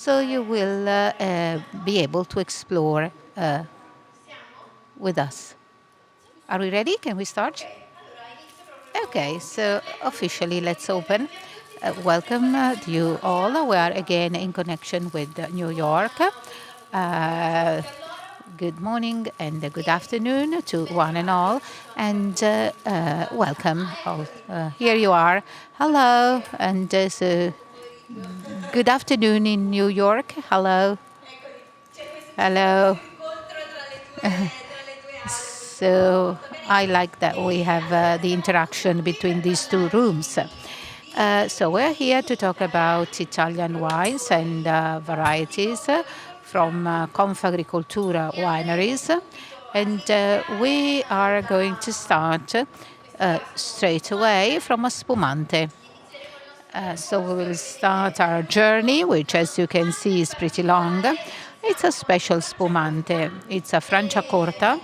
So you will be able to explore with us. Are we ready? Can we start? Okay, so officially let's open. Welcome to you all. We are again in connection with New York. Uh, Good morning and good afternoon to one and all, and welcome. All. Here you are. Hello, and so good afternoon in New York. Hello. Hello. So I like that we have the interaction between these two rooms. So we're here to talk about Italian wines and varieties from Confagricoltura wineries. And we are going to start straight away from a spumante. So we will start our journey, which as you can see is pretty long. It's a special spumante. It's a Franciacorta.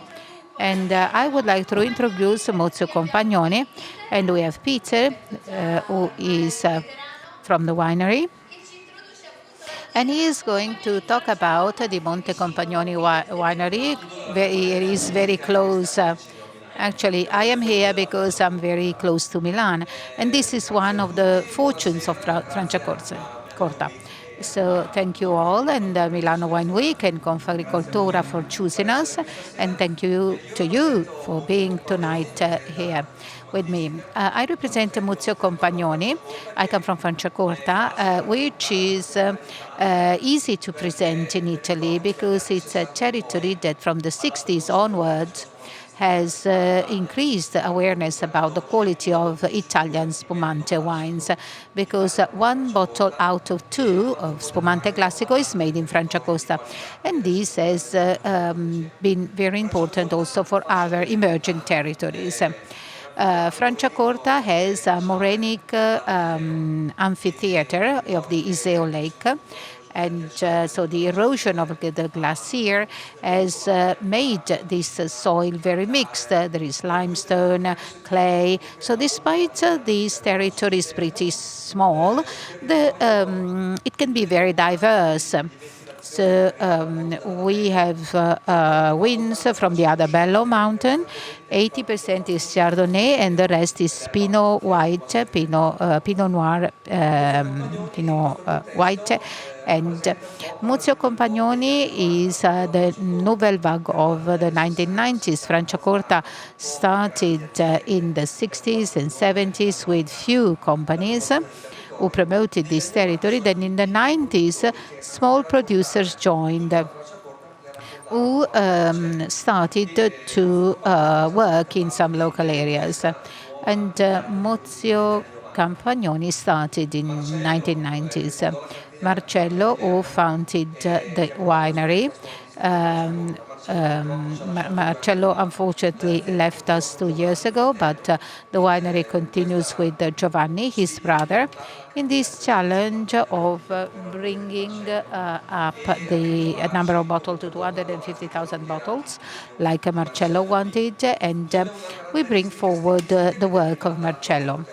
And I would like to introduce Mozio Compagnoni. And we have Peter, who is from the winery. And he is going to talk about the Monte Compagnoni winery. It is very close. Actually, I am here because I'm very close to Milan. And this is one of the fortunes of Franciacorta. So thank you all and Milano Wine Week and Confagricoltura for choosing us. And thank you to you for being tonight here with me. I represent Muzio Compagnoni. I come from Franciacorta, which is easy to present in Italy because it's a territory that from the 60s onwards has increased awareness about the quality of Italian spumante wines because one bottle out of two of spumante classico is made in Franciacorta, and this has been very important also for other emerging territories. Franciacorta has a morenic amphitheater of the Iseo Lake. And so the erosion of the glacier has made this soil very mixed. There is limestone, clay. So despite these territories pretty small, it can be very diverse. So we have wines from the Adabello mountain. 80% is Chardonnay, and the rest is Pinot White, Pinot Noir, Pinot White. And Muzio Compagnoni is the nouvelle vague of the 1990s. Franciacorta started in the 60s and 70s with few companies who promoted this territory. Then in the 90s, small producers joined who started to work in some local areas. And Mozio Compagnoni started in 1990s. Marcello, who founded the winery, Marcello unfortunately left us 2 years ago, but the winery continues with Giovanni, his brother, in this challenge of bringing up the number of bottles to 250,000 bottles, like Marcello wanted, and we bring forward the work of Marcello.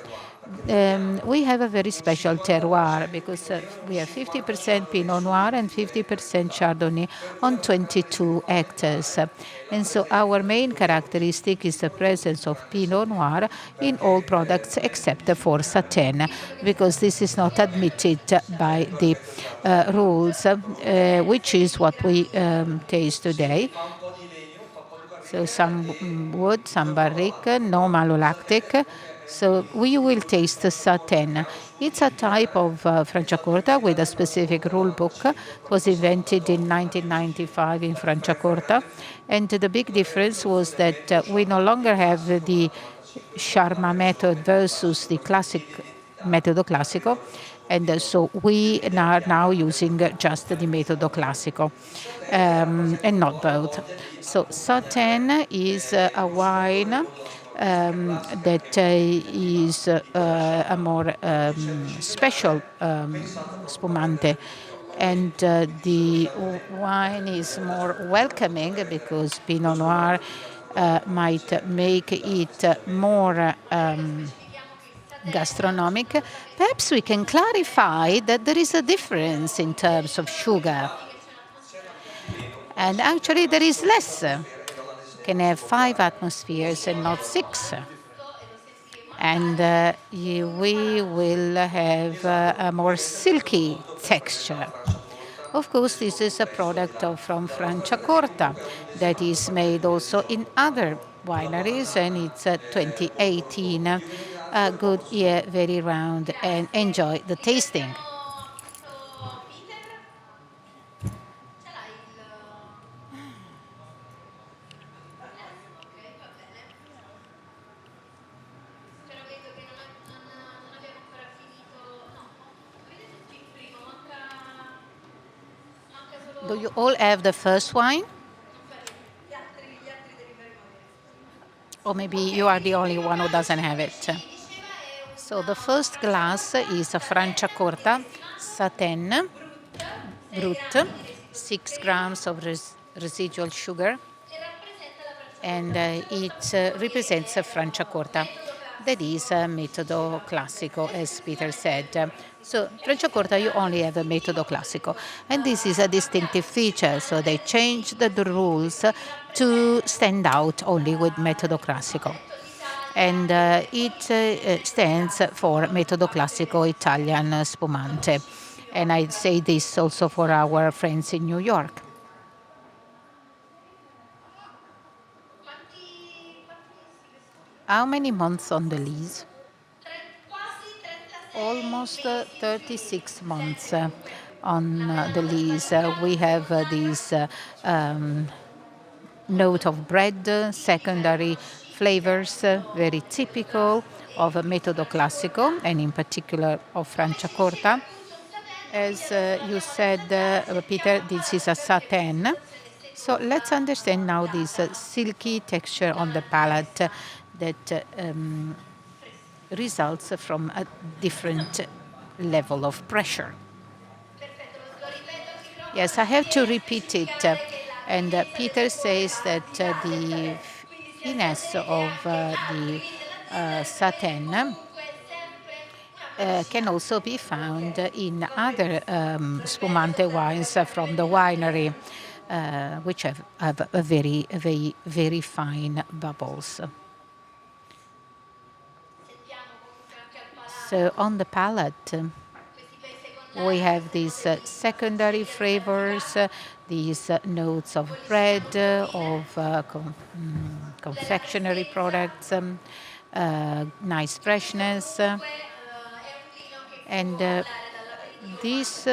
We have a very special terroir because we have 50% Pinot Noir and 50% Chardonnay on 22 hectares. And so our main characteristic is the presence of Pinot Noir in all products except for Satèn, because this is not admitted by the rules, which is what we taste today. So some wood, some barrique, no malolactic. So we will taste Satèn. It's a type of Franciacorta with a specific rule book. It was invented in 1995 in Franciacorta. And the big difference was that we no longer have the Sharma method versus the classic metodo classico. And so we are now using just the metodo classico and not both. So Satèn is a wine that is a more special spumante, and the wine is more welcoming because Pinot Noir might make it more gastronomic, perhaps we can clarify that there is a difference in terms of sugar. And actually, there is less. You can have 5 atmospheres and not 6. And we will have a more silky texture. Of course, this is a product from Franciacorta that is made also in other wineries, and it's 2018. A good year, very round, and enjoy the tasting. Do you all have the first wine? Or maybe you are the only one who doesn't have it. So the first glass is a Franciacorta Satin Brut, 6 grams of residual sugar, and it represents a Franciacorta. That is a metodo classico, as Peter said. So Franciacorta, you only have a metodo classico, and this is a distinctive feature. So they changed the rules to stand out only with metodo classico, and it stands for metodo classico Italian spumante. And I say this also for our friends in New York. How many months on the lease? Almost 36 months on the lease. We have this note of bread, secondary flavors, very typical of Metodo Classico, and in particular of Franciacorta. As you said, Peter, this is a satin. So let's understand now this silky texture on the palate that results from a different level of pressure. Yes, I have to repeat it. And Peter says that the finesse of the satin can also be found in other spumante wines from the winery, which have a very fine bubbles. So on the palate, we have these secondary flavors, these notes of bread, of confectionery products, nice freshness. And this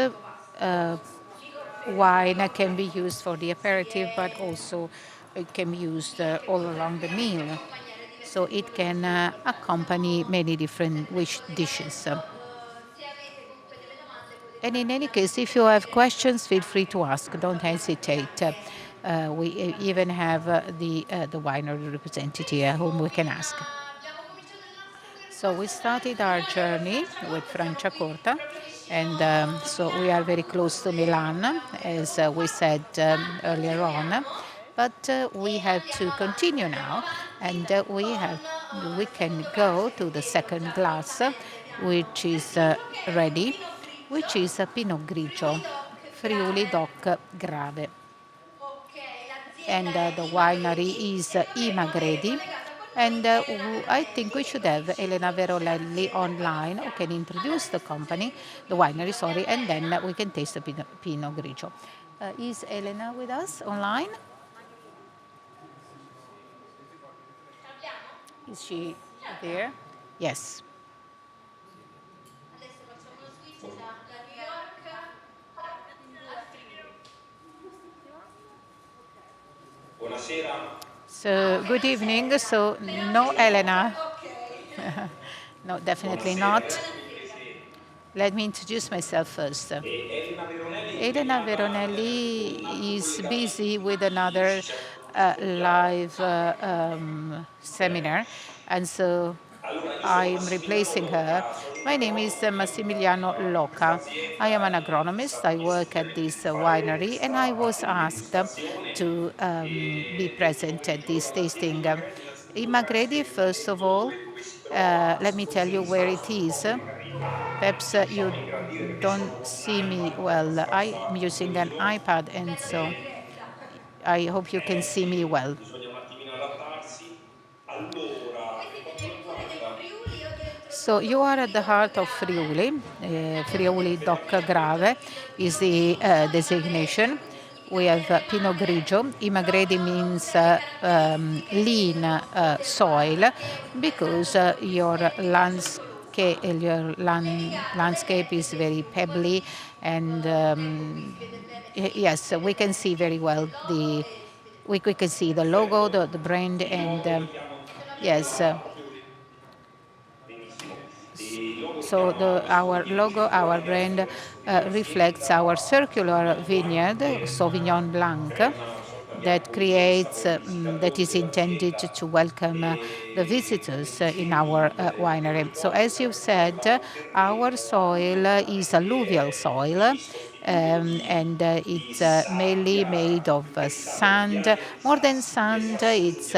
wine can be used for the aperitif, but also it can be used all along the meal. So it can accompany many different dishes. And in any case, if you have questions, feel free to ask. Don't hesitate. We even have the winery representative whom we can ask. So we started our journey with Franciacorta, and so we are very close to Milan, as we said earlier on. But we have to continue now, and we can go to the second glass, which is ready, which is a Pinot Grigio, Friuli DOC Grave. And the winery is Imagredi. And I think we should have Elena Verolelli online, who can introduce the company, the winery, sorry, and then we can taste the Pinot Grigio. Is Elena with us online? Is she there? Yes. So, good evening. So, no Elena. No, definitely not. Let me introduce myself first. Elena Veronelli is busy with another live seminar, and so I'm replacing her. My name is Massimiliano Loca. I am an agronomist. I work at this winery, and I was asked to be present at this tasting. Imagredi, first of all, Let me tell you where it is. Perhaps you don't see me well. I'm using an iPad, and so I hope you can see me well. Bisogna un attimino adattarsi. Allora, per quanto riguarda So you are at the heart of Friuli. Friuli DOC Grave is the designation. We have Pinot Grigio. Imagredi means lean soil because landscape is very pebbly and yes, we can see very well we can see the logo, the brand, and yes. benissimo. E il logo si So chiama our logo, Sauvignon our Blanc, brand reflects sì, our circular vineyard, che Sauvignon Blanc, crea una sorta di that acquaintanza creates, velocistica that con is intended l'azienda. to welcome the visitors in our winery. So as you said, our soil is alluvial soil. And it's mainly made of sand. More than sand, it's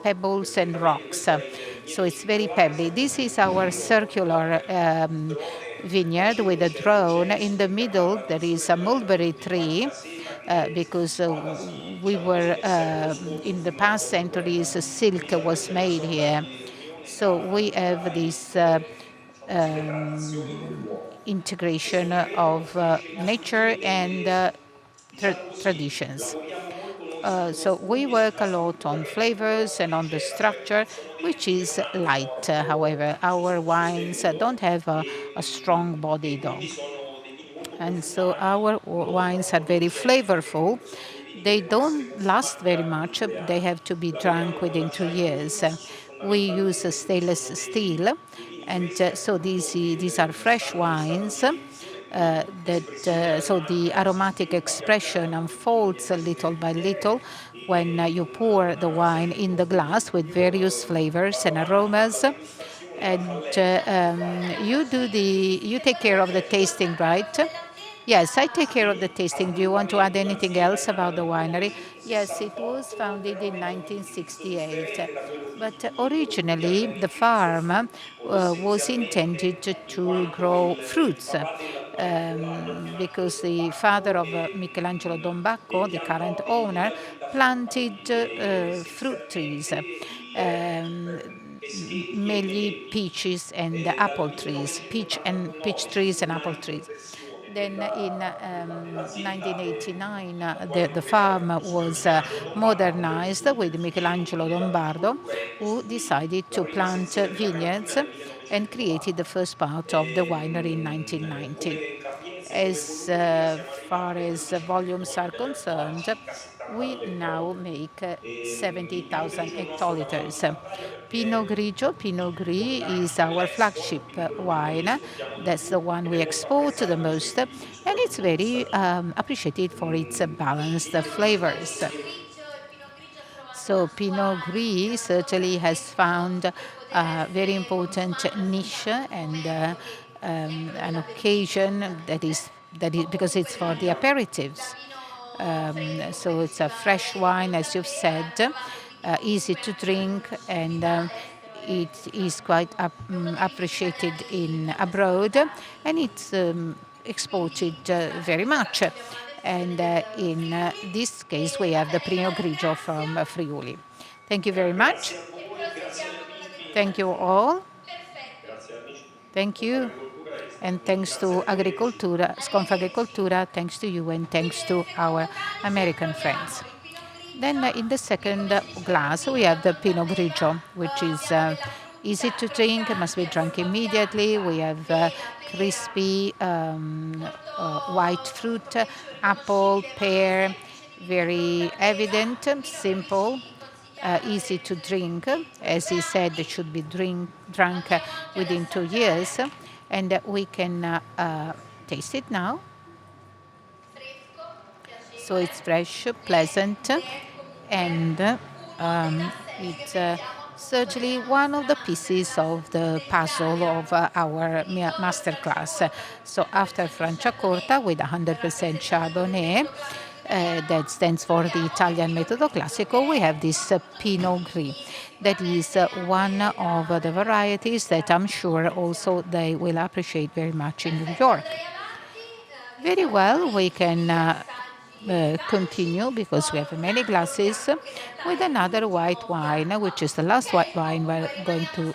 pebbles and rocks. So it's very pebbly. This is our circular vineyard with a drone. In the middle, there is a mulberry tree because we were, in the past centuries, silk was made here. So we have this integration of nature and traditions. So we work a lot on flavors and on the structure, which is light. However, our wines don't have a strong body, though. And so our wines are very flavorful. They don't last very much. They have to be drunk within 2 years. We use stainless steel, and so these are fresh wines. So the aromatic expression unfolds little by little when you pour the wine in the glass with various flavors and aromas. And you take care of the tasting, right? Yes, I take care of the tasting. Do you want to add anything else about the winery? Yes, it was founded in 1968. But originally, the farm was intended to grow fruits because the father of Michelangelo Dombacco, the current owner, planted fruit trees. Mainly peaches and apple trees, peach trees and apple trees. Then in 1989, the farm was modernized with Michelangelo Lombardo, who decided to plant vineyards and created the first part of the winery in 1990. As far as volumes are concerned, we now make 70,000 hectoliters. Pinot Gris is our flagship wine. That's the one we export the most, and it's very appreciated for its balanced flavors. So Pinot Gris certainly has found a very important niche and an occasion that is because it's for the aperitifs. So it's a fresh wine, as you've said, easy to drink, and it is quite appreciated in abroad, and it's exported very much. And in this case, we have the Pinot Grigio from Friuli. Thank you very much. Grazie a voi, grazie agli amici. Thank you all. Grazie amici. Thank you. Confagricoltura è stato And un thanks to piacere vedervi. Agricoltura, Confagricoltura, thanks to you and thanks to our American friends. Then in the second glass, we have the Pinot Grigio, which is easy to drink, must be drunk immediately. We have crispy white fruit, apple, pear, very evident, simple, easy to drink. As he said, it should be drunk within 2 years. And we can taste it now. So it's fresh, pleasant, and it's certainly one of the pieces of the puzzle of our masterclass. So after Franciacorta with 100% Chardonnay, that stands for the Italian Metodo Classico, we have this Pinot Gris. That is one of the varieties that I'm sure also they will appreciate very much in New York. Very well, we can continue because we have many glasses with another white wine, which is the last white wine we're going to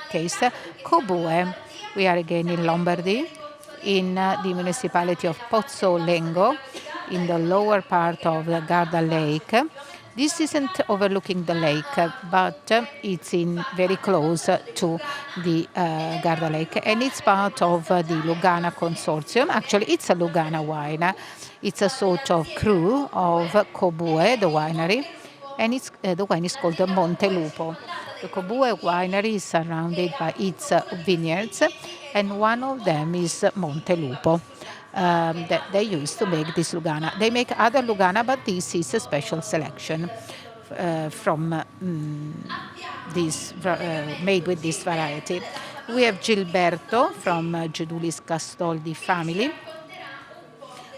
taste, Cobue. We are again in Lombardy, in the municipality of Pozzolengo, in the lower part of the Garda Lake. This isn't overlooking the lake, but it's in very close to the Garda Lake, and it's part of the Lugana consortium. Actually, it's a Lugana wine. It's a sort of crew of Cobue, the winery, and the wine is called the Montelupo. The Cobue winery is surrounded by its vineyards, and one of them is Montelupo. That they use to make this Lugana. They make other Lugana, but this is a special selection from this made with this variety. We have Gilberto from Giudice Castoldi family,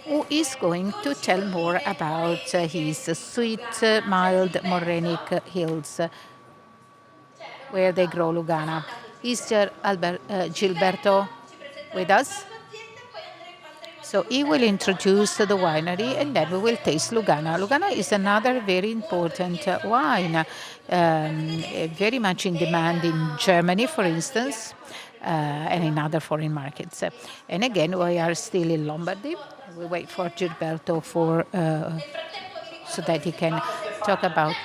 who is going to tell more about his sweet, mild Morenic hills where they grow Lugana. Is Gilberto with us? So he will introduce the winery and then we will taste Lugana. Lugana is another very important wine, very much in demand in Germany, for instance, and in other foreign markets. And again, we are still in Lombardy. We wait for Gilberto so that he can talk about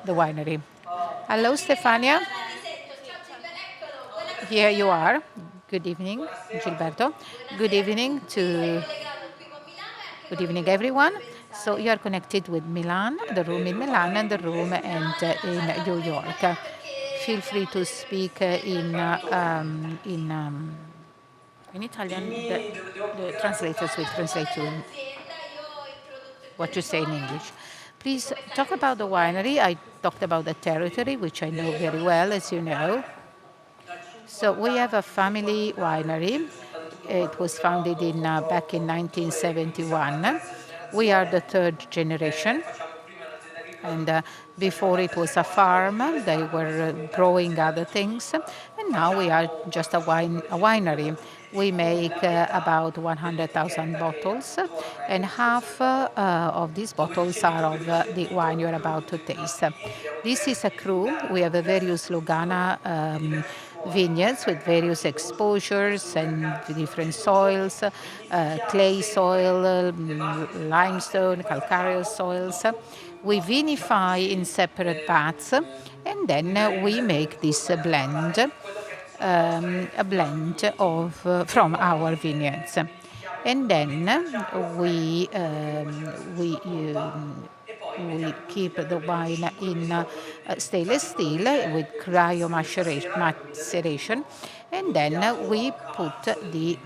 the winery. Hello, Stefania. Here you are. Good evening, Gilberto. Good evening Good evening, everyone. So you are connected with Milan, the room in Milan, and the room in New York. Feel free to speak in Italian. The translators will translate you what you say in English. Please talk about the winery. I talked about the territory, which I know very well, as you know. So we have a family winery. It was founded back in 1971. We are the third generation. And before it was a farm, they were growing other things. And now we are just a winery. We make about 100,000 bottles, and half of these bottles are of the wine you're about to taste. This is a crew. We have a various Lugana vineyards with various exposures and different soils, clay soil, limestone, calcareous soils. We vinify in separate vats, and then we make this blend, a blend of from our vineyards, and then we keep the wine in stainless steel with cryo maceration, and then we put the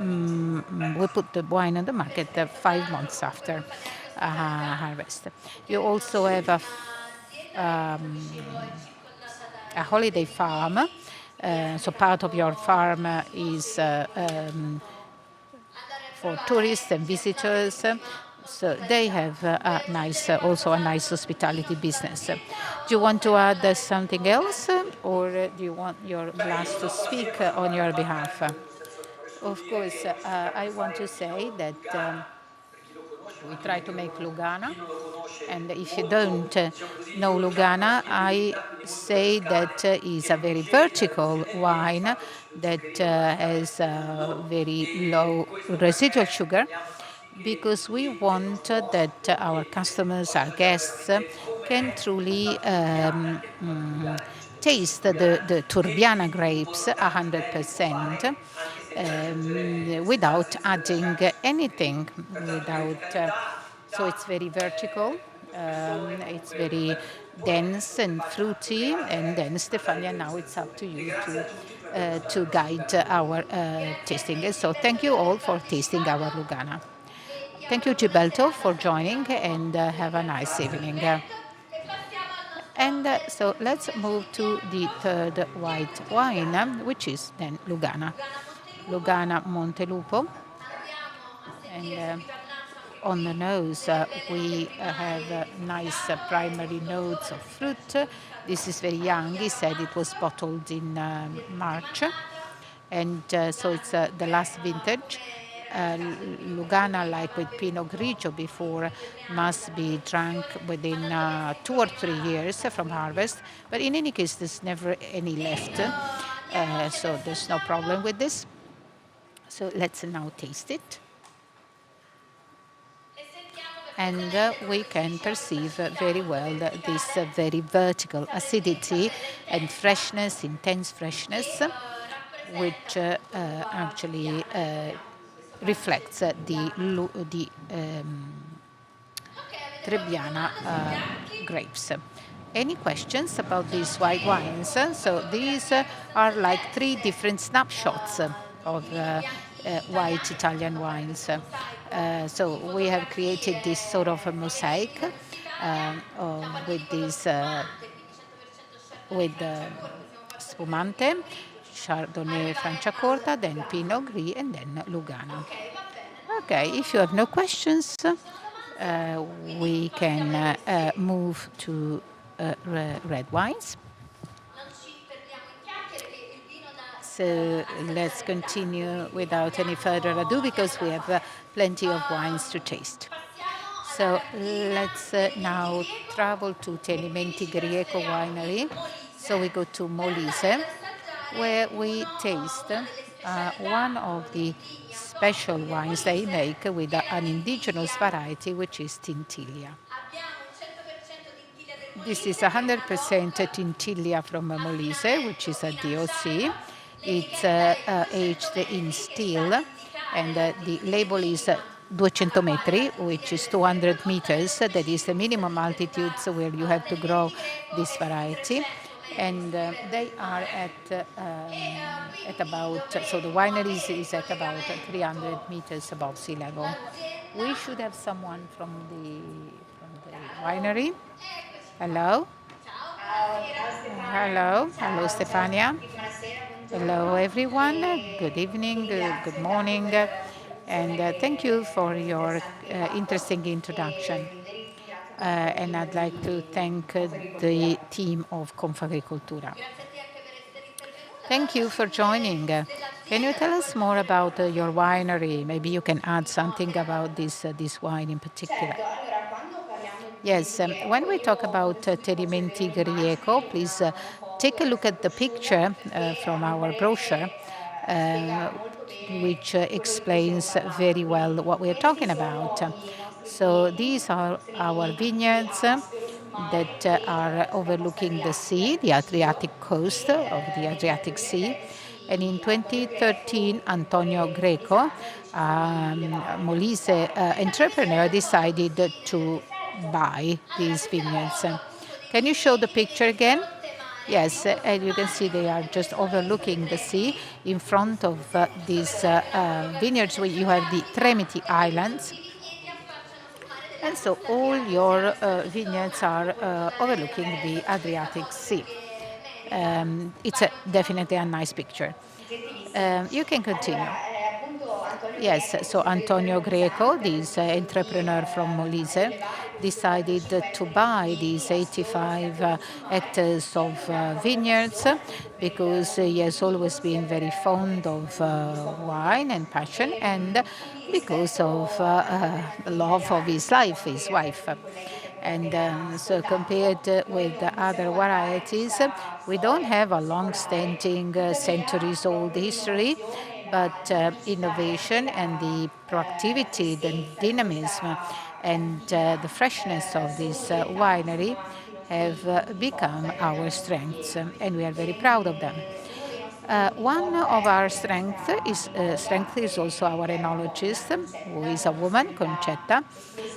wine on the market 5 months after harvest. You also have a holiday farm. So part of your farm is for tourists and visitors. So they have also a nice hospitality business. Do you want to add something else, or do you want your glass to speak on your behalf? Of course, I want to say that we try to make Lugana, and if you don't know Lugana, I say that is a very vertical wine that has very low residual sugar, because we want that our customers, our guests, can truly taste the Turbiana grapes 100%. Without adding anything, so it's very vertical, it's very dense and fruity, and then Stefania, now it's up to you to guide our tasting. So thank you all for tasting our Lugana. Thank you, Gilberto, for joining, and have a nice evening. And so let's move to the third white wine, which is then Lugana Montelupo. And on the nose, we have nice primary notes of fruit. This is very young. He said it was bottled in March. And so it's the last vintage. Lugana, like with Pinot Grigio before, must be drunk within 2 or 3 years from harvest. But in any case, there's never any left. So there's no problem with this. So let's now taste it. And we can perceive very well this very vertical acidity and freshness, intense freshness, which actually reflects the Trebbiana grapes. Any questions about these white wines? So these are like 3 different snapshots of white Italian wines. So we have created this sort of a mosaic with these with Spumante, Chardonnay Franciacorta, then Pinot Gris, and then Lugano. Okay, if you have no questions, we can move to red wines. So let's continue without any further ado because we have plenty of wines to taste. So let's now travel to Tenimenti Grieco Winery. So we go to Molise, where we taste one of the special wines they make with an indigenous variety, which is Tintilia. This is 100% Tintilia from Molise, which is a DOC. It's aged in still, and the label is 200 metri, which is 200 meters. That is the minimum altitude where you have to grow this variety. And they are at about, so the winery is at about 300 meters above sea level. We should have someone from the winery. Hello. Hello. Hello, Stefania. Hello, everyone. Good evening, good morning, and thank you for your interesting introduction. And I'd like to thank the team of Confagricoltura. Thank you for joining. Can you tell us more about your winery? Maybe you can add something about this wine in particular. Yes, when we talk about Tenimenti Grieco, please take a look at the picture from our brochure, which explains very well what we are talking about. So these are our vineyards that are overlooking the sea, the Adriatic coast of the Adriatic Sea. And in 2013, Antonio Greco, Molise entrepreneur, decided to buy these vineyards. Can you show the picture again? Yes, and you can see they are just overlooking the sea. In front of these vineyards, where you have the Tremiti Islands. And so all your vineyards are overlooking the Adriatic Sea. It's definitely a nice picture. You can continue. Yes, so Antonio Greco, this entrepreneur from Molise, decided to buy these 85 hectares of vineyards because he has always been very fond of wine and passion, and because of the love of his life, his wife. And so compared with the other varieties, we don't have a long-standing, centuries-old history, but innovation and the proactivity, the dynamism, and the freshness of this winery have become our strengths, and we are very proud of them. One of our strengths is also our enologist, who is a woman, Concetta,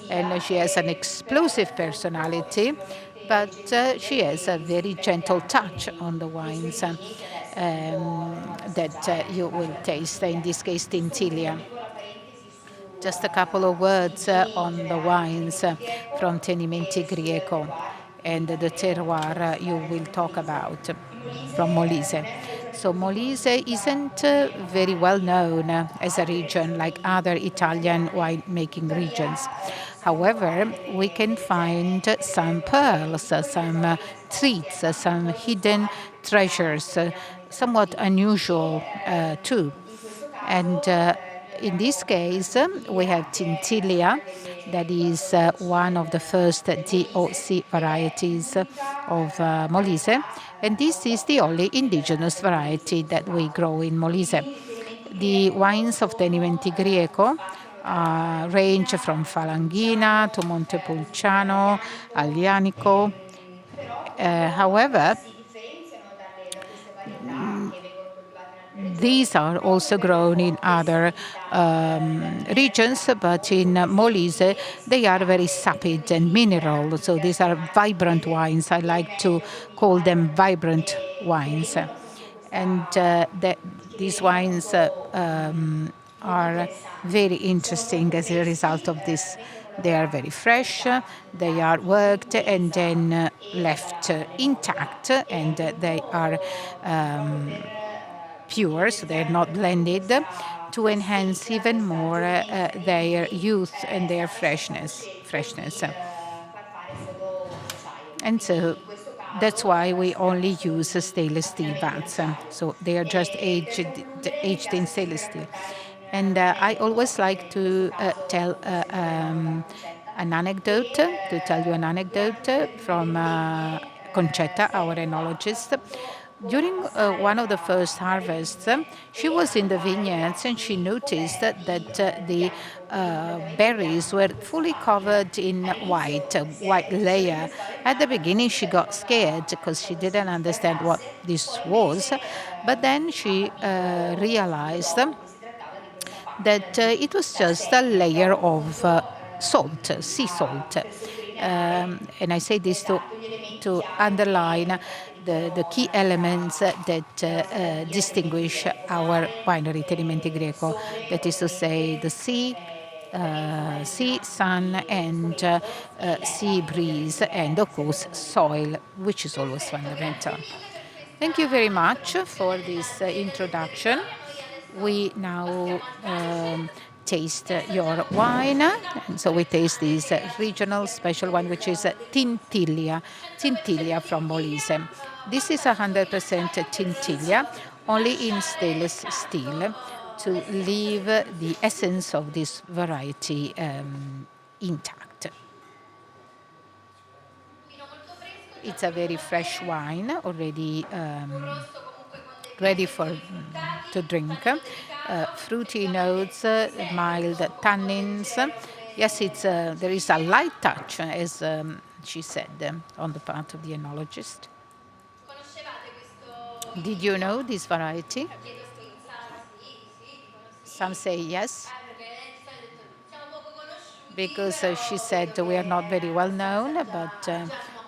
and she has an explosive personality, but she has a very gentle touch on the wines that you will taste, in this case, Tintilia. Just a couple of words on the wines from Tenimenti Grieco and the terroir you will talk about from Molise. So Molise isn't very well known as a region like other Italian winemaking regions. However, we can find some pearls, some treats, some hidden treasures, somewhat unusual too. And in this case, we have Tintilia, that is one of the first DOC varieties of Molise, and this is the only indigenous variety that we grow in Molise. The wines of Tenimenti Greco range from Falanghina to Montepulciano, Aglianico. However, these are also grown in other regions, but in Molise they are very sapid and mineral. So these are vibrant wines. I like to call them vibrant wines. And these wines are very interesting as a result of this. They are very fresh, they are worked and then left intact, and they are pure, so they're not blended, to enhance even more their youth and their freshness. And so that's why we only use stainless steel vats. So they are just aged in stainless steel. And I always like to tell an anecdote, to tell you an anecdote from Concetta, our enologist. During one of the first harvests, she was in the vineyards and she noticed that the berries were fully covered in white, a white layer. At the beginning, she got scared because she didn't understand what this was, but then she realized that it was just a layer of salt, sea salt. And I say this to underline the key elements that distinguish our winery Tenimenti Greco. That is to say, the sea, sun, and sea breeze, and of course soil, which is always fundamental. Thank you very much for this introduction. We now taste your wine. And so we taste this regional special wine, which is Tintilia from Molise. This is 100% Tintilia, only in stainless steel, to leave the essence of this variety intact. It's a very fresh wine, already ready for to drink. Fruity notes, mild tannins. Yes, there is a light touch, as she said, on the part of the enologist. Did you know this variety? Some say yes, because she said we are not very well known, but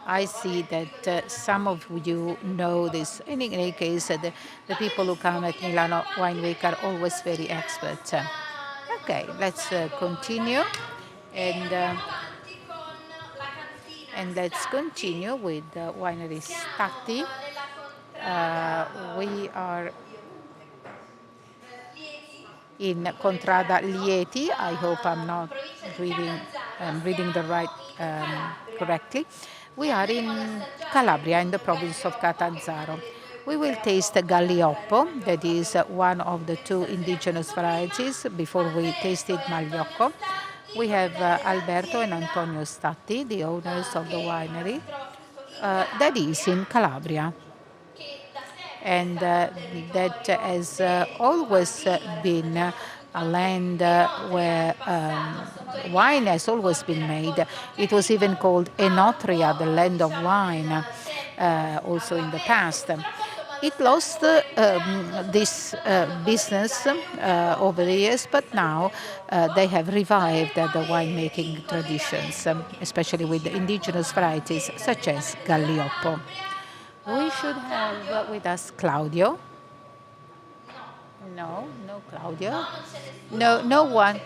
I see that some of you know this. In any case, the people who come at Milano Wine Week are always very expert. Okay, let's continue. And let's continue with winery Stati. We are in Contrada Lieti. I hope I'm not reading the right correctly. We are in Calabria, in the province of Catanzaro. We will taste Gallioppo, that is one of the two indigenous varieties. Before we tasted Magliocco, we have Alberto and Antonio Statti, the owners of the winery, that is in Calabria. And that has always been a land where wine has always been made. It was even called Enotria, the land of wine, also in the past. It lost this business over the years, but now they have revived the winemaking traditions, especially with the indigenous varieties such as Gallioppo. We should have with us Claudio. No, no Claudio. No one.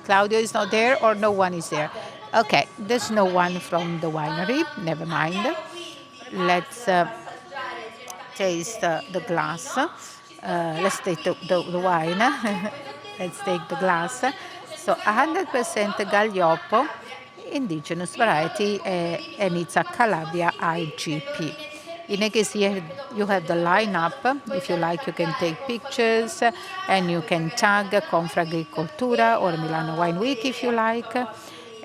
Claudio is not there, or no one is there. Okay, there's no one from the winery. Never mind. Let's taste the glass. Let's take the wine. Let's take the glass. So 100% Gaglioppo, indigenous variety, and it's a Calabria IGP. In any case, here you have the lineup. If you like, you can take pictures and you can tag Confagricoltura or Milano Wine Week if you like.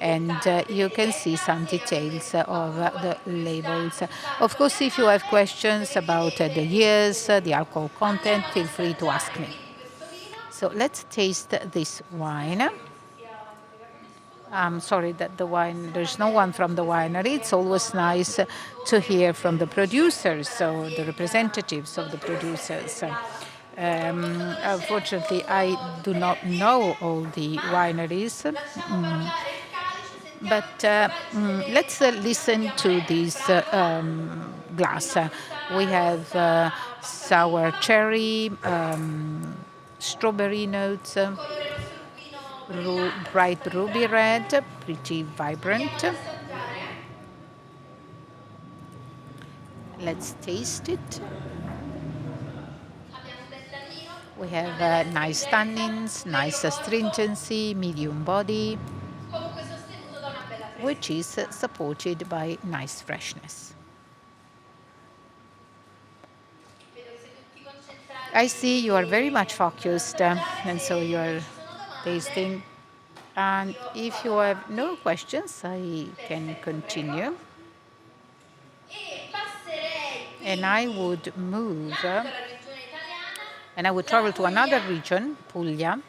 And you can see some details of the labels. Of course, if you have questions about the years, the alcohol content, feel free to ask me. So let's taste this wine. I'm sorry that there's no one from the winery. It's always nice to hear from the producers, so the representatives of the producers. Unfortunately, I do not know all the wineries, but let's listen to this glass. We have sour cherry, strawberry notes, bright ruby red, pretty vibrant. Let's taste it. We have nice tannins, nice astringency, medium body, which is supported by nice freshness. I see you are very much focused, and so you are tasting. And if you have no questions, I can continue. And I would move, and I would travel to another region, Puglia,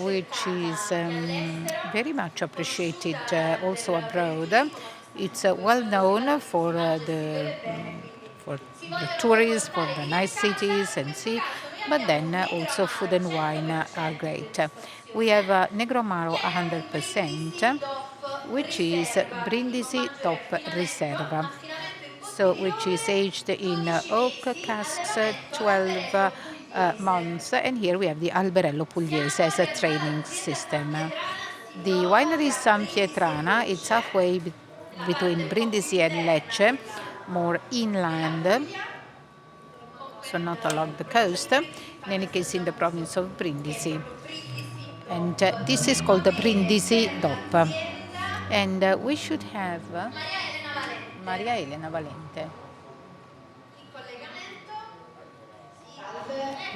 which is very much appreciated also abroad. It's well known for the tourists, for the nice cities and sea, but then also food and wine are great. We have Negro Amaro 100%, which is Brindisi Top Riserva, so which is aged in oak casks 12 months. And here we have the Alberello Pugliese as a training system. The winery is San Pietrana. It's halfway between Brindisi and Lecce, more inland, so not along the coast. In any case, in the province of Brindisi. And this is called the Brindisi DOP. And we should have Maria Elena Valente.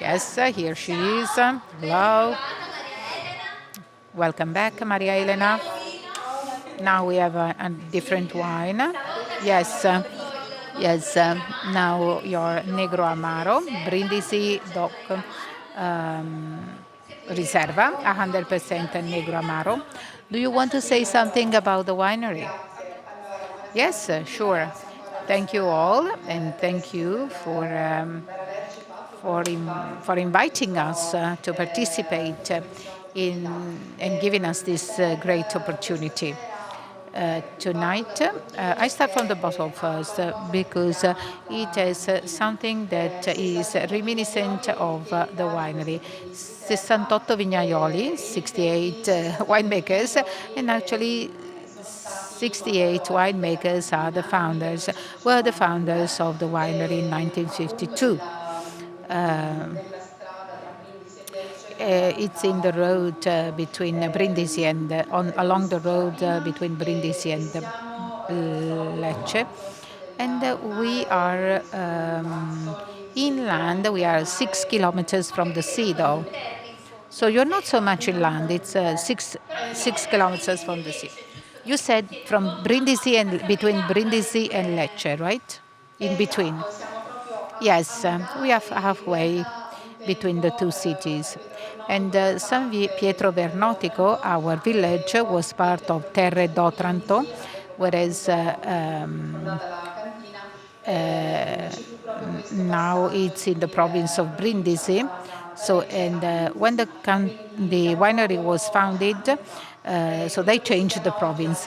Yes, here she is. Hello. Welcome back, Maria Elena. Now we have a different wine. Yes, yes. Now your Negro Amaro, Brindisi DOC Riserva, 100% Negro Amaro. Do you want to say something about the winery? Yes, sure. Thank you all, and thank you for inviting us to participate in and giving us this great opportunity. Tonight, I start from the bottom first because it is something that is reminiscent of the winery. 68 vignaioli, 68 winemakers, and actually 68 winemakers are the founders, were the founders of the winery in 1952. It's in the road between Brindisi and along the road between Brindisi and Lecce, and we are inland. We are 6 kilometers from the sea, though. So you're not so much inland. It's 6 kilometers from the sea. You said from Brindisi and between Brindisi and Lecce, right? In between. Yes, we are halfway between the two cities. And San Pietro Vernotico, our village, was part of Terre d'Otranto, whereas now it's in the province of Brindisi. So, and when the winery was founded, so they changed the province.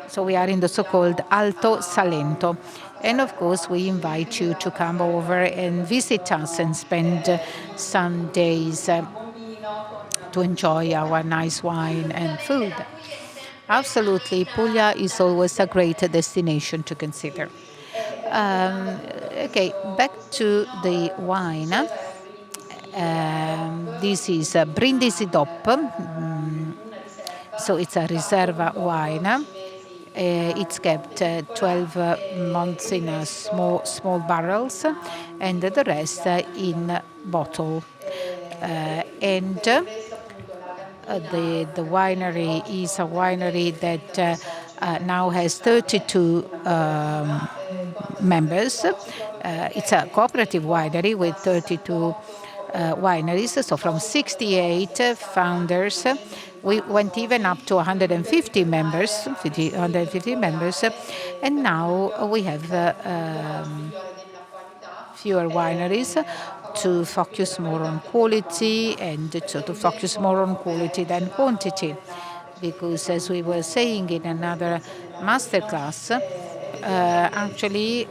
So we are in the so-called Alto Salento. And of course, we invite you to come over and visit us and spend some days to enjoy our nice wine and food. Absolutely. Puglia is always a great destination to consider. Okay, back to the wine. This is a Brindisi DOP, so it's a Riserva wine. It's kept 12 months in small barrels, and the rest in bottle. And the winery is a winery that now has 32 members. It's a cooperative winery with 32 wineries. So from 68 founders, we went even up to 150 members, 150 members, and now we have fewer wineries to focus more on quality and to focus more on quality than quantity. Because as we were saying in another masterclass, actually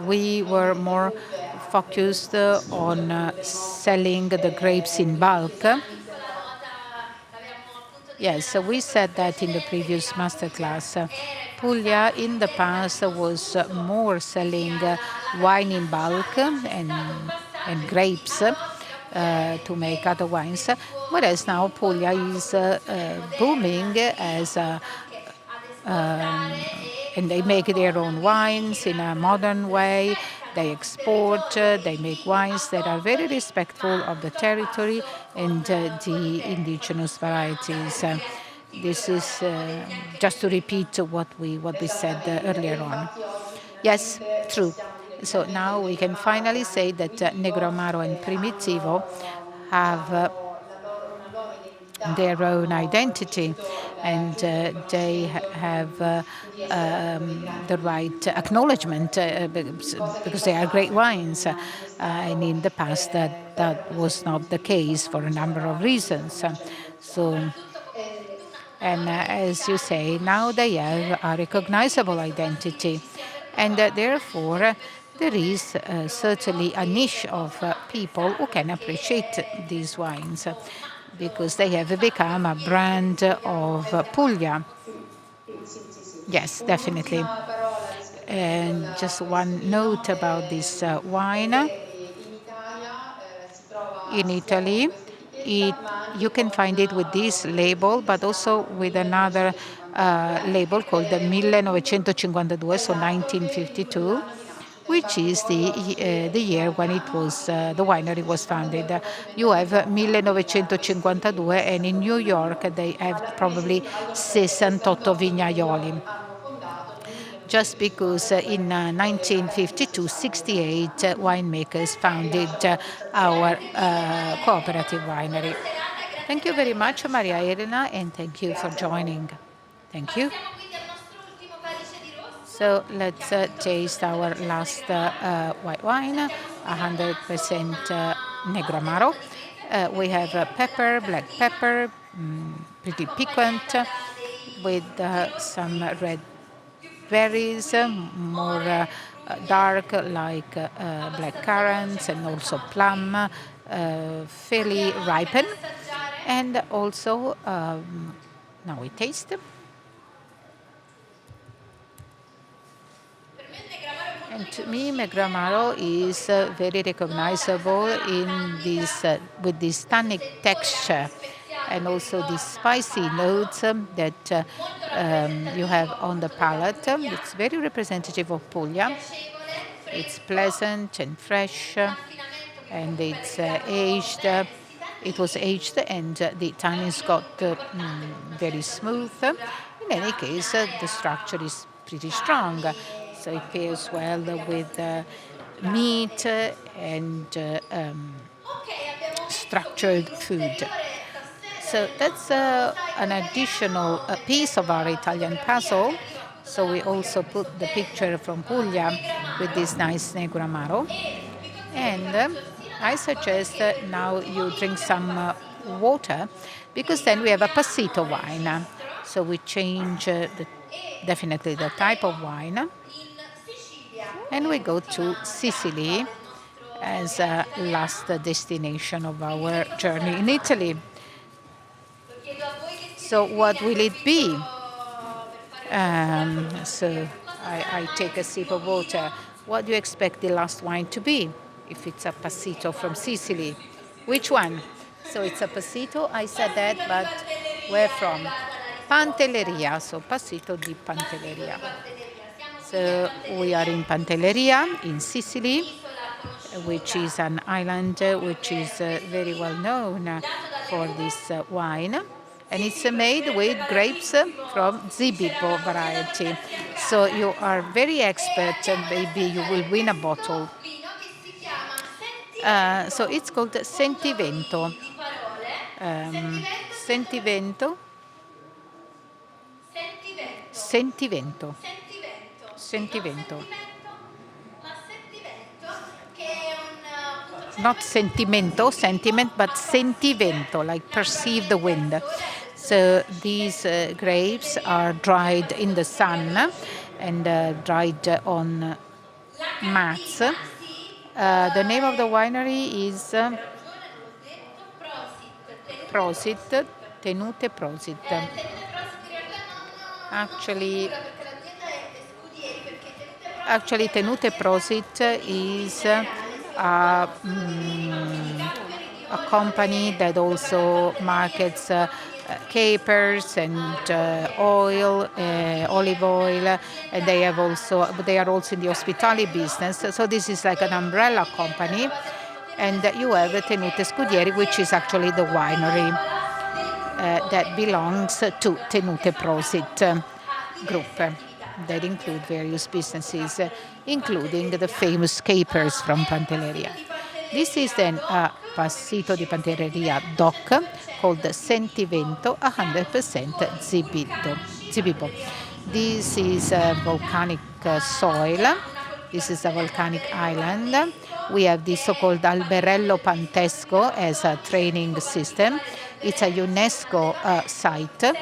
we were more focused on selling the grapes in bulk. Yes, so we said that in the previous masterclass. Puglia in the past was more selling wine in bulk and grapes to make other wines, whereas now Puglia is booming as and they make their own wines in a modern way. They export, they make wines that are very respectful of the territory and the indigenous varieties. This is just to repeat what we said earlier on. Yes, true. So now we can finally say that Negro Amaro and Primitivo have their own identity, and they have the right acknowledgement because they are great wines. And in the past, that was not the case for a number of reasons. So. And as you say, now they have a recognizable identity. And therefore, there is certainly a niche of people who can appreciate these wines because they have become a brand of Puglia. Yes, definitely. And just one note about this wine. In Italy, you can find it with this label, but also with another label called the 1952, so 1952, which is the year when the winery was founded. You have 1952, and in New York they have probably 68 vignaioli just because in 1952, 68 winemakers founded our cooperative winery. Thank you very much, Maria Elena, and thank you for joining. Thank you. So let's taste our last white wine, 100% Negro Amaro. We have pepper, black pepper, pretty piquant, with some red berries, more dark like black currants and also plum, fairly ripened. And also, now we taste. And to me, Negro Amaro is very recognizable in this with this tannic texture and also the spicy notes that you have on the palate. It's very representative of Puglia. It's pleasant and fresh, and it's aged. It was aged, and the tannins got very smooth. In any case, the structure is pretty strong, so it pairs well with meat and structured food. So that's an additional piece of our Italian puzzle. So we also put the picture from Puglia with this nice Negro Amaro. And I suggest that now you drink some water because then we have a passito wine. So we change definitely the type of wine. And we go to Sicily as a last destination of our journey in Italy. So what will it be? So I take a sip of water. What do you expect the last wine to be? If it's a passito from Sicily, which one? So it's a passito. I said that, but where from? Pantelleria. So passito di Pantelleria. So we are in Pantelleria in Sicily, which is an island which is very well known for this wine. And it's made with grapes from Zibibo variety. So you are very expert and maybe you will win a bottle. So it's called Sentivento. Sentivento. Sentivento. Sentivento. Not sentimento, sentiment, but sentivento, like perceive the wind. So these grapes are dried in the sun and dried on mats. The name of the winery is Prosit, Tenute Prosit. Actually, Tenute Prosit is a company that also markets capers and oil, olive oil, and they are also in the hospitality business. So this is like an umbrella company, and you have Tenute Scudieri, which is actually the winery that belongs to Tenute Prosit group that include various businesses, including the famous capers from Pantelleria. This is then a Passito di Pantelleria DOC called Sentivento 100% Zibibo. This is a volcanic soil. This is a volcanic island. We have the so-called Alberello Pantesco as a training system. It's a UNESCO site.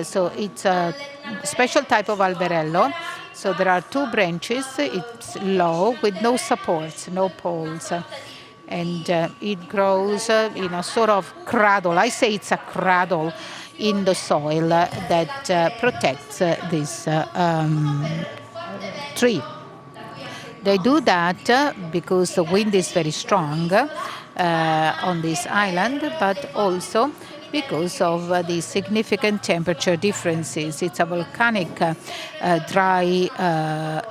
So it's a special type of alberello. So there are two branches. It's low with no supports, no poles. And it grows in a sort of cradle. I say it's a cradle in the soil that protects this tree. They do that because the wind is very strong on this island, but also because of the significant temperature differences. It's a volcanic dry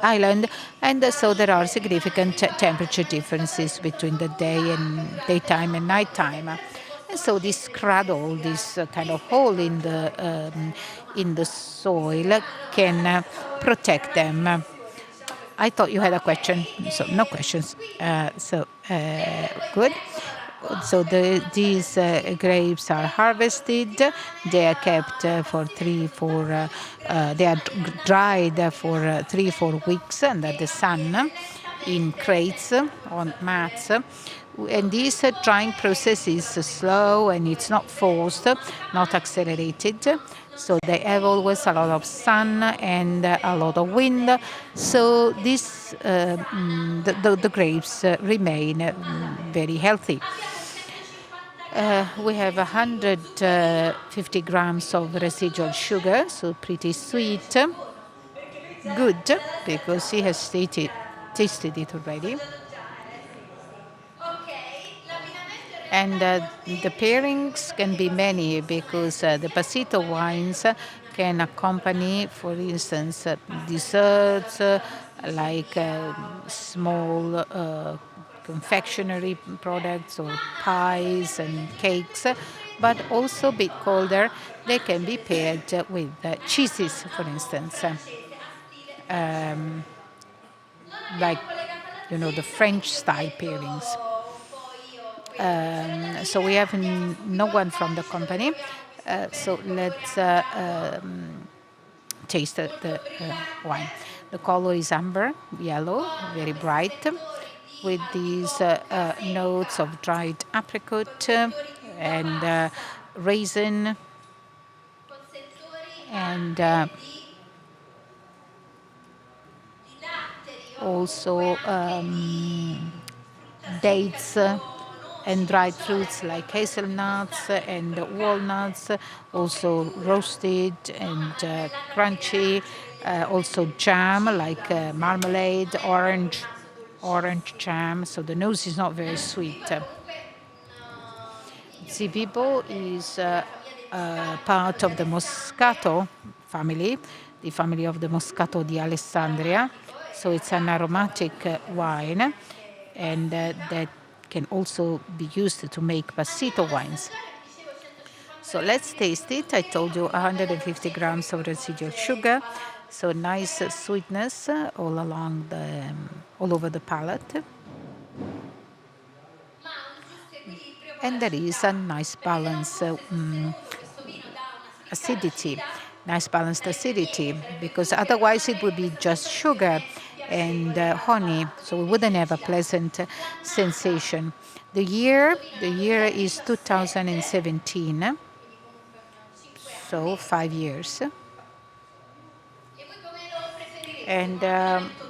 island, and so there are significant temperature differences between the daytime and nighttime. And so this cradle, this kind of hole in the soil, can protect them. I thought you had a question, so no questions. Good. So these grapes are harvested. They are kept for 3-4. They are dried for 3-4 weeks under the sun in crates on mats. And this drying process is slow and it's not forced, not accelerated. So they have always a lot of sun and a lot of wind. So the grapes remain very healthy. We have 150 grams of residual sugar, so pretty sweet. Good, because he has tasted it already. And the pairings can be many because the Passito wines can accompany, for instance, desserts like small confectionery products or pies and cakes, but also a bit colder, they can be paired with cheeses, for instance, like, the French style pairings. So we have no one from the company. So let's taste the wine. The color is amber, yellow, very bright, with these notes of dried apricot and raisin and also dates and dried fruits like hazelnuts and walnuts, also roasted and crunchy, also jam like marmalade, orange jam, so the nose is not very sweet. Zibibo is part of the Moscato family, the family of the Moscato di Alessandria. So it's an aromatic wine, and that can also be used to make passito wines. So let's taste it. I told you 150 grams of residual sugar, so nice sweetness all over the palate. And there is a nice balance acidity, nice balanced acidity, because otherwise it would be just sugar and honey, so we wouldn't have a pleasant sensation. The year is 2017, so 5 years. And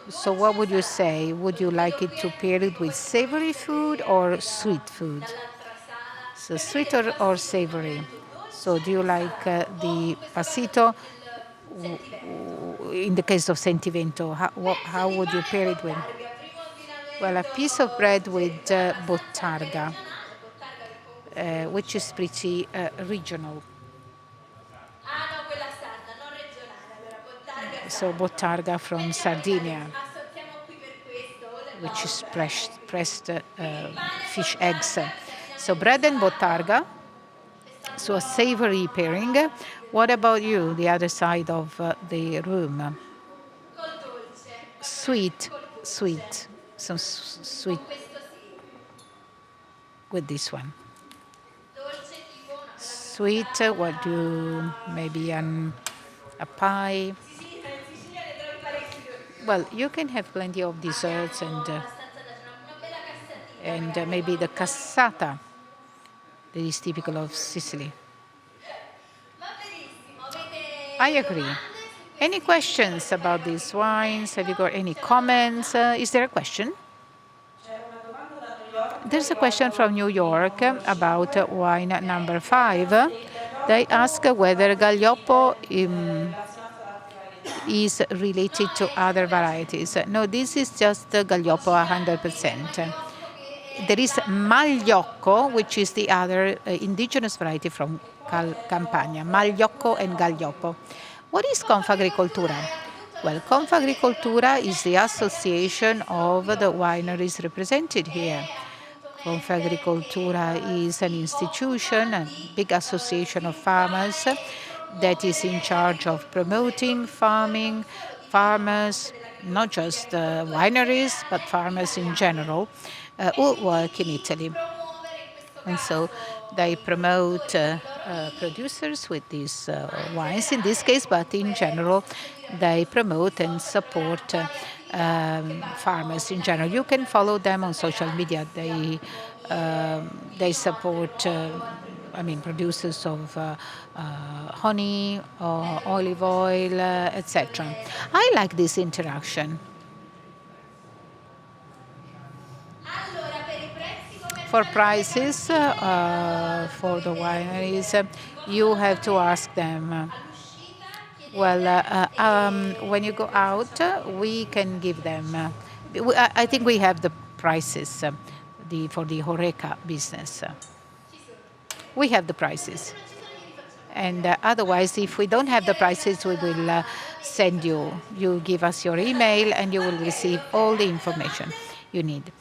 so what would you say? Would you like it to pair it with savory food or sweet food? So sweet or savory? So do you like the passito? In the case of Sentivento, how would you pair it with? Well, a piece of bread with bottarga, which is pretty regional. So bottarga from Sardinia, which is pressed fish eggs. So bread and bottarga, so a savory pairing. What about you, the other side of the room? Sweet, some sweet with this one. Sweet, what do maybe a pie? Well, you can have plenty of desserts and maybe the cassata that is typical of Sicily. I agree. Any questions about these wines? Have you got any comments? Is there a question? There's a question from New York about wine number 5. They ask whether Gaglioppo is related to other varieties. No, this is just Gaglioppo 100%. There is Magliocco, which is the other indigenous variety from Campania, Magliocco and Gaglioppo. What is Confagricoltura? Well, Confagricoltura is the association of the wineries represented here. Confagricoltura is an institution, a big association of farmers that is in charge of promoting farming, farmers, not just wineries, but farmers in general, who work in Italy. And so they promote producers with these wines in this case, but in general, they promote and support farmers in general. You can follow them on social media. They support, producers of honey, olive oil, etc. I like this interaction. For prices for the wineries, you have to ask them. When you go out, we can give them. I think we have the prices for the Horeca business. We have the prices. And otherwise, if we don't have the prices, we will send you. You give us your email and you will receive all the information you need.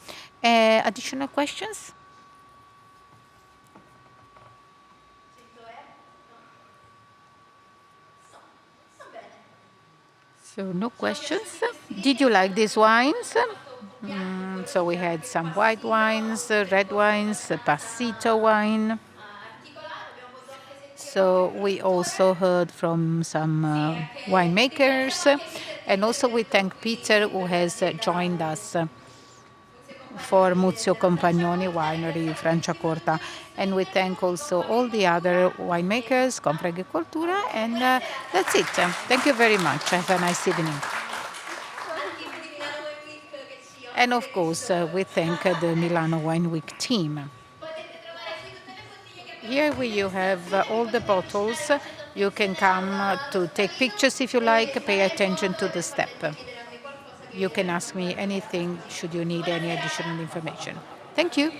Additional questions? So no questions. Did you like these wines? So we had some white wines, red wines, passito wine. So we also heard from some winemakers. And also we thank Peter who has joined us for Muzio Compagnoni Winery, Franciacorta. And we thank also all the other winemakers, Confagricoltura, and that's it. Thank you very much. Have a nice evening. And of course, we thank the Milano Wine Week team. Here you have all the bottles. You can come to take pictures if you like. Pay attention to the step. You can ask me anything should you need any additional information. Thank you.